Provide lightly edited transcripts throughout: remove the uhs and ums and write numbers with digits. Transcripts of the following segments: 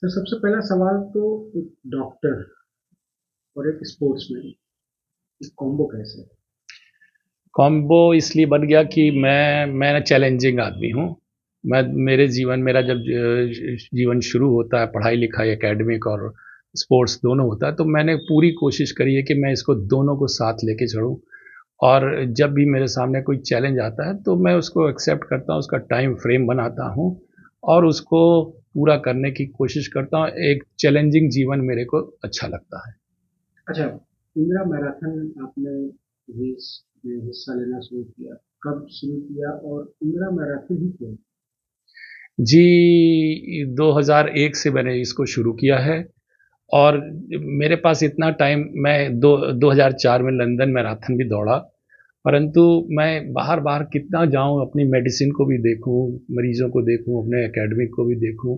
Sir, सबसे पहला सवाल तो एक डॉक्टर और एक स्पोर्ट्समैन, एक कॉम्बो कैसे है? कॉम्बो इसलिए बन गया कि मैं चैलेंजिंग आदमी हूँ। मैं मेरे जीवन मेरा जब जीवन शुरू होता है, पढ़ाई लिखाई एकेडमिक और स्पोर्ट्स दोनों होता है, तो मैंने पूरी कोशिश करी है कि मैं इसको दोनों को साथ लेके चलूँ। और जब भी मेरे सामने कोई चैलेंज आता है तो मैं उसको एक्सेप्ट करता हूँ, उसका टाइम फ्रेम बनाता हूँ और उसको पूरा करने की कोशिश करता हूँ। एक चैलेंजिंग जीवन मेरे को अच्छा लगता है। अच्छा, इंदिरा मैराथन आपने रेस में हिस्सा लेना शुरू किया, कब शुरू किया और इंदिरा मैराथन ही क्यों? जी, 2001 से मैंने इसको शुरू किया है। और मेरे पास इतना टाइम, मैं 2004 में लंदन मैराथन भी दौड़ा। परंतु मैं बाहर बाहर कितना जाऊं, अपनी मेडिसिन को भी देखूं, मरीजों को देखूं, अपने एकेडमिक को भी देखूं।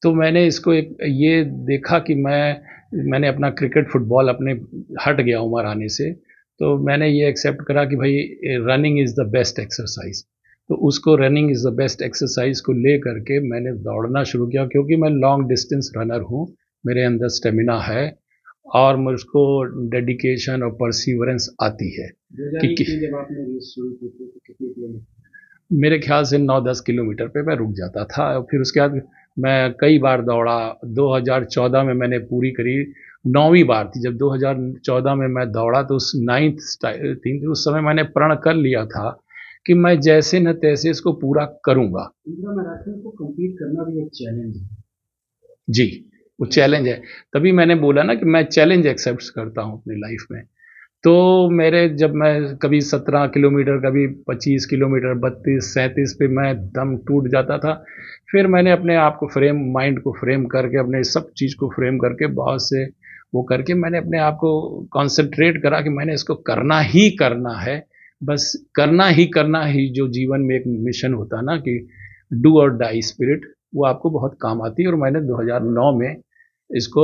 तो मैंने इसको एक ये देखा कि मैंने अपना क्रिकेट फुटबॉल अपने हट गया उम्र आने से। तो मैंने ये एक्सेप्ट करा कि भाई running is the best exercise. तो उसको running is the best exercise को ले करके मैंने दौड़ना शुरू किया, क्योंकि मैं लॉन्ग डिस्टेंस रनर हूँ। मेरे अंदर स्टेमिना है और मुझको डेडिकेशन और परसीवरेंस आती है कि, 2001 में जब आपने रेस शुरू की थी तो कितने किलोमीटर? मेरे ख्याल से 9-10 किलोमीटर पे मैं रुक जाता था और फिर उसके बाद मैं कई बार दौड़ा। 2014 में मैंने पूरी करी। नौवीं बार थी जब 2014 में मैं दौड़ा, तो उस नाइन्थ थी। उस समय मैंने प्रण कर लिया था कि मैं जैसे न तैसे इसको पूरा करूंगा। इंदिरा मैराथन को कंप्लीट करना भी एक चैलेंज है। जी, वो कैसे? चैलेंज है। तभी मैंने बोला ना कि मैं चैलेंज एक्सेप्ट करता हूँ अपनी लाइफ में। तो मेरे जब मैं कभी 17 किलोमीटर, कभी 25 किलोमीटर, 32-37 पे मैं दम टूट जाता था। फिर मैंने अपने आप को माइंड को फ्रेम करके, अपने सब चीज़ को फ्रेम करके, बहुत से वो करके मैंने अपने आप को कॉन्सेंट्रेट करा कि मैंने इसको करना ही करना है। बस करना ही जो जीवन में एक मिशन होता है ना, कि डू और डाई स्पिरिट, वो आपको बहुत काम आती है। और मैंने 2009 में इसको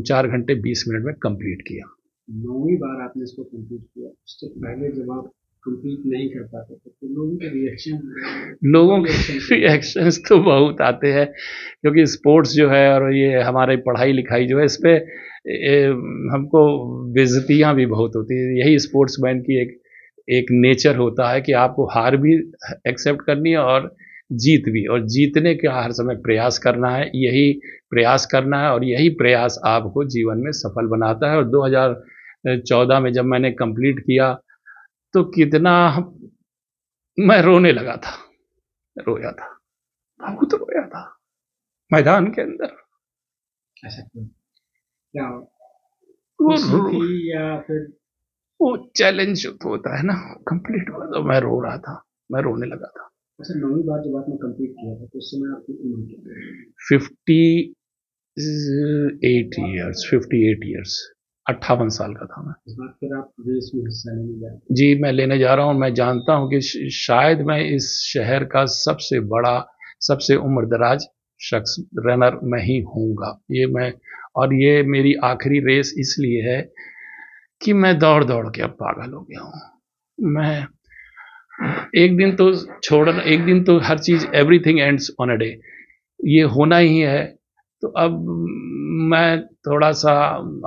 4 घंटे 20 मिनट में कंप्लीट किया। 9वीं बार आपने इसको कंप्लीट किया, उससे पहले जब आप कंप्लीट नहीं कर पाते थे तो लोगों के रिएक्शन, लोगों वो के रिएक्शन थे? रिएक्शंस तो बहुत आते हैं, क्योंकि स्पोर्ट्स जो है और ये हमारी पढ़ाई लिखाई जो है, इस पे हमको बेइज्जतियां भी बहुत होती है। यही स्पोर्ट्समैन की एक एक नेचर होता है कि आपको हार भी एक्सेप्ट करनी है और जीत भी, और जीतने का हर समय प्रयास करना है। यही प्रयास करना है और यही प्रयास आपको जीवन में सफल बनाता है। और 2014 में जब मैंने कंप्लीट किया तो कितना मैं रोने लगा था, रोया था, बहुत रोया था मैदान के अंदर। ऐसा क्यों? क्या खुशी वो थी या फिर? वो चैलेंज जो तो होता है ना, कंप्लीट हुआ तो मैं रो रहा था, मैं रोने लगा था। अच्छा, 9वीं बार जब आपने कंप्लीट किया था तो उस समय आपकी उम्र क्या थी? 58 ईयर्स, 58 ईयर्स, 58 साल का था मैं। इस बार फिर आप रेस में हिस्सा लेने जा रहे थे। जी, मैं लेने जा रहा हूँ। मैं जानता हूँ कि शायद मैं इस शहर का सबसे बड़ा, सबसे उम्रदराज शख्स, रनर मैं ही हूँगा। ये मैं, और ये मेरी आखिरी रेस इसलिए है कि मैं दौड़ दौड़ के अब पागल हो गया हूँ। मैं एक दिन तो छोड़ना, एक दिन तो हर चीज, everything ends on a day, ये होना ही है। तो अब मैं थोड़ा सा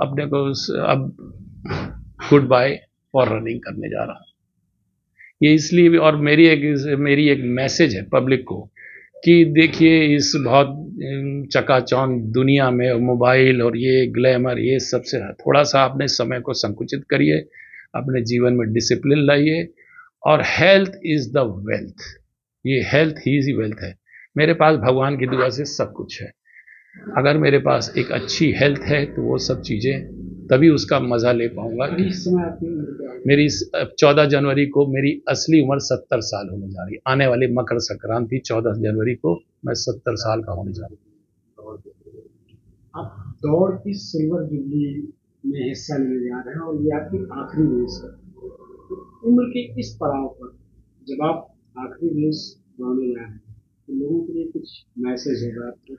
अपने को अब गुड बाय फॉर रनिंग करने जा रहा हूँ। ये इसलिए भी, और मेरी एक मैसेज है पब्लिक को कि देखिए, इस बहुत चकाचौंध दुनिया में और मोबाइल और ये ग्लैमर, ये सबसे थोड़ा सा अपने समय को संकुचित करिए, अपने जीवन में डिसिप्लिन लाइए। और हेल्थ इज द वेल्थ, ये हेल्थ ही वेल्थ है। मेरे पास भगवान की दुआ से सब कुछ है। अगर मेरे पास एक अच्छी हेल्थ है तो वो सब चीज़ें, तभी उसका मज़ा ले पाऊंगा। अभी इस समय आपकी उम्र क्या है? मेरी 14 जनवरी को मेरी असली उम्र 70 साल होने जा रही है। आने वाली मकर संक्रांति 14 जनवरी को मैं 70 साल का होने जा रहा हूँ। आप दौड़ की सिल्वर जुबली में हिस्सा लेने जा रहे हैं और ये आपकी आखिरी रेस है। उम्र के इस पड़ाव पर जब आप आखिरी रेस दौड़ने जा रहे हैं तो लोगों के लिए कुछ मैसेज होगा आपको,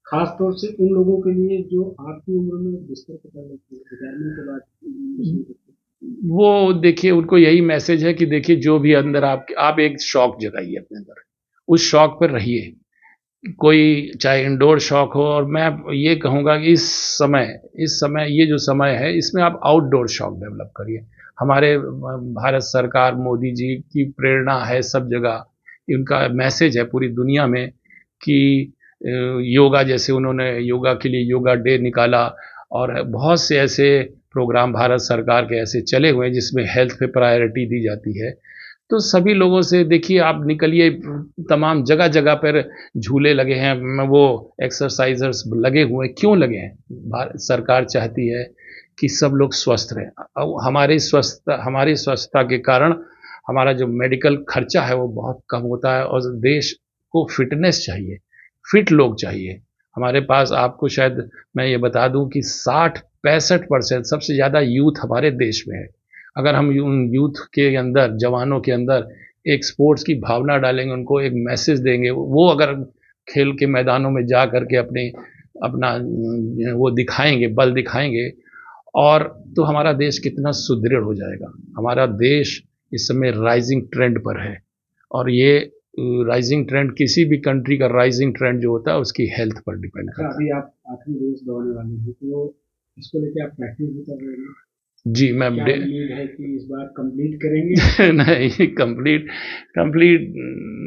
खास तौर से उन लोगों के लिए जो आपकी उम्र में बिस्तर पर पड़े रहते हैं, रिटायरमेंट के बाद कुछ नहीं करते। वो देखिए, उनको यही मैसेज है कि देखिए, जो भी अंदर आप एक शौक जगाइए अपने अंदर, उस शौक पर रहिए। कोई चाहे इंडोर शौक हो, और मैं ये कहूँगा कि इस समय ये जो समय है इसमें आप आउटडोर शौक डेवलप करिए। हमारे भारत सरकार मोदी जी की प्रेरणा है सब जगह, उनका मैसेज है पूरी दुनिया में कि योगा, जैसे उन्होंने योगा के लिए योगा डे निकाला, और बहुत से ऐसे प्रोग्राम भारत सरकार के ऐसे चले हुए हैं जिसमें हेल्थ पे प्रायोरिटी दी जाती है। तो सभी लोगों से देखिए, आप निकलिए, तमाम जगह जगह पर झूले लगे हैं, वो एक्सरसाइजर्स लगे हुए हैं। क्यों लगे हैं? भारत सरकार चाहती है कि सब लोग स्वस्थ रहें। अब हमारी स्वस्थता के कारण हमारा जो मेडिकल खर्चा है वो बहुत कम होता है, और देश को फिटनेस चाहिए, फिट लोग चाहिए। हमारे पास, आपको शायद मैं ये बता दूं कि 60-65% सबसे ज़्यादा यूथ हमारे देश में है। अगर हम उन यूथ के अंदर, जवानों के अंदर एक स्पोर्ट्स की भावना डालेंगे, उनको एक मैसेज देंगे, वो अगर खेल के मैदानों में जा करके अपना वो दिखाएंगे, बल दिखाएंगे, और तो हमारा देश कितना सुदृढ़ हो जाएगा। हमारा देश इस समय राइजिंग ट्रेंड पर है, और ये राइजिंग ट्रेंड, किसी भी कंट्री का राइजिंग ट्रेंड जो होता है उसकी हेल्थ पर डिपेंड करता है। अभी आप आखिरी रेस दौड़ने वाले हैं, तो इसको लेके आप प्रैक्टिस भी कर रहे हैं? जी, मैं क्या उम्मीद है कि इस बार कंप्लीट करेंगे? नहीं, कंप्लीट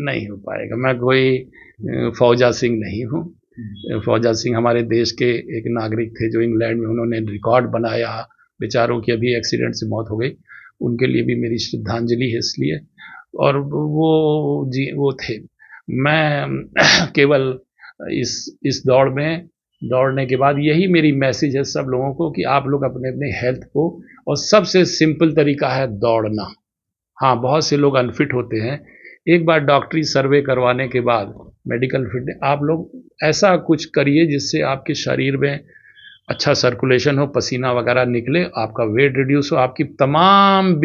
नहीं हो पाएगा। मैं कोई फौजा सिंह नहीं हूँ। फौजा सिंह हमारे देश के एक नागरिक थे जो इंग्लैंड में उन्होंने रिकॉर्ड बनाया, बेचारों की अभी एक्सीडेंट से मौत हो गई, उनके लिए भी मेरी श्रद्धांजलि है इसलिए। और वो थे। मैं केवल इस दौड़ में, दौड़ने के बाद यही मेरी मैसेज है सब लोगों को कि आप लोग अपने अपने हेल्थ को, और सबसे सिंपल तरीका है दौड़ना। हाँ, बहुत से लोग अनफिट होते हैं, एक बार डॉक्टरी सर्वे करवाने के बाद, मेडिकल फिटनेस, आप लोग ऐसा कुछ करिए जिससे आपके शरीर में अच्छा सर्कुलेशन हो, पसीना वगैरह निकले, आपका वेट रिड्यूस हो, आपकी तमाम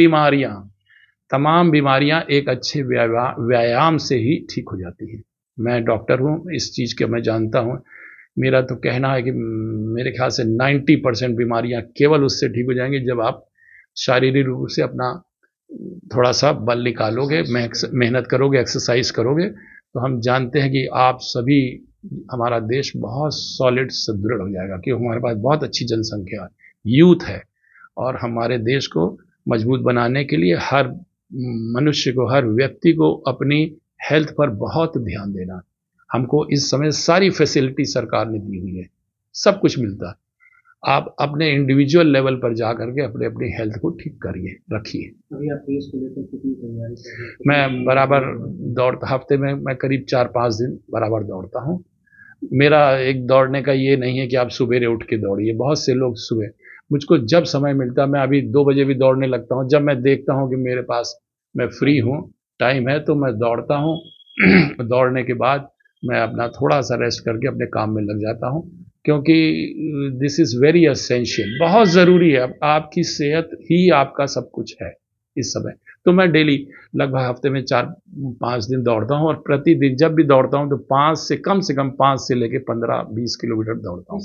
बीमारियां एक अच्छे व्यायाम से ही ठीक हो जाती हैं। मैं डॉक्टर हूँ, इस चीज़ के मैं जानता हूँ। मेरा तो कहना है कि मेरे ख्याल से 90% बीमारियां केवल उससे ठीक हो जाएंगी जब आप शारीरिक रूप से अपना थोड़ा सा बल निकालोगे, मेहनत करोगे, एक्सरसाइज करोगे, तो हम जानते हैं कि आप सभी, हमारा देश बहुत सॉलिड सुदृढ़ हो जाएगा, क्योंकि हमारे पास बहुत अच्छी जनसंख्या है, यूथ है, और हमारे देश को मजबूत बनाने के लिए हर मनुष्य को, हर व्यक्ति को अपनी हेल्थ पर बहुत ध्यान देना। हमको इस समय सारी फैसिलिटी सरकार ने दी हुई है, सब कुछ मिलता है। आप अपने इंडिविजुअल लेवल पर जा करके अपने अपनी हेल्थ को ठीक करिए, रखिए। अभी आप रेस को लेकर कितनी तैयारी कर रहे हैं? मैं बराबर दौड़ता, हफ्ते में मैं करीब 4-5 दिन बराबर दौड़ता हूँ। मेरा एक दौड़ने का ये नहीं है कि आप सुबेरे उठ के दौड़िए, बहुत से लोग सुबह, मुझको जब समय मिलता, मैं अभी 2 बजे भी दौड़ने लगता हूँ। जब मैं देखता हूँ कि मेरे पास, मैं फ्री हूँ, टाइम है, तो मैं दौड़ता हूँ। दौड़ने के बाद मैं अपना थोड़ा सा रेस्ट करके अपने काम में लग जाता हूँ, क्योंकि दिस इज़ वेरी असेंशियल, बहुत ज़रूरी है। आपकी सेहत ही आपका सब कुछ है इस समय। तो मैं डेली लगभग हफ्ते में 4-5 दिन दौड़ता हूँ, और प्रतिदिन जब भी दौड़ता हूँ तो 5 से लेके 15-20 किलोमीटर दौड़ता हूँ।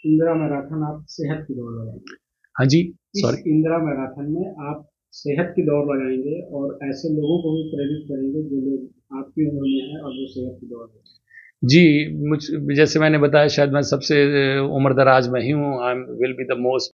इंदिरा मैराथन आप सेहत की दौड़ लगाएंगे? हाँ जी, इस इंदिरा मैराथन में आप सेहत की दौड़ लगाएंगे और ऐसे लोगों को भी प्रेरित करेंगे जो लोग आपकी उम्र में हैं और जो सेहत की दौड़ लगाएंगे? जी, जैसे मैंने बताया, शायद मैं सबसे उम्र दराज में ही हूँ। I will be the most